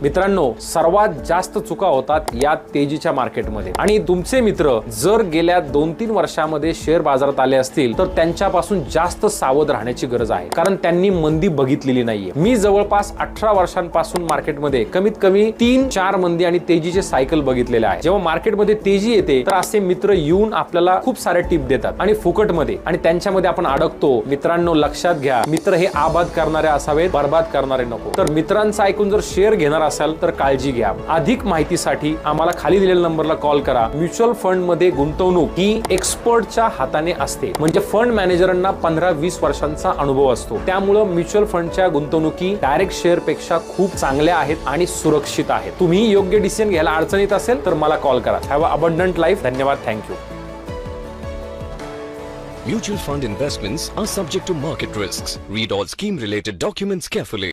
मित्रांनो, सर्वात जास्त चुका होतात या तेजीच्या मार्केटमध्ये आणि तुमचे मित्र जर गेल्या 2-3 वर्षांमध्ये शेअर बाजारात आले असतील तर त्यांच्यापासून जास्त सावध राहण्याची गरज आहे, कारण त्यांनी मंदी बघितलेली नाहीये. मी जवळपास 18 वर्षांपासून मार्केटमध्ये कमीत कमी 3-4 मंदी आणि तेजीचे सायकल बघितलेले आहे. जेव्हा मार्केटमध्ये तेजी येते तर असे मित्र येऊन आपल्याला खूप सारे टिप देतात आणि फुकटमध्ये, आणि त्यांच्यामध्ये आपण अडकतो. मित्रांनो, लक्षात घ्या, मित्र हे आबाद करणारे असावेत, बर्बाद करणारे नको. तर मित्रांचं ऐकून जर शेअर घेणार असाल तर काळजी घ्या. अधिक माहितीसाठी आम्हाला खाली दिलेल्या नंबरला कॉल करा. म्युच्युअल फंड मध्ये गुंतवणूक ही एक्सपर्टच्या हाताने असते, म्हणजे फंड मॅनेजरांना 15-20 वर्षांचा अनुभव असतो. त्यामुळे म्युच्युअल फंडच्या गुंतवणुकी डायरेक्ट शेअर पेक्षा खूप चांगल्या आहेत आणि सुरक्षित आहेत. तुम्ही योग्य डिसिजन घ्यायला अडचणीत असेल तर मला कॉल करा. Have a abundant life. धन्यवाद. Thank you. Mutual fund investments are subject to market risks. Read all scheme related documents carefully.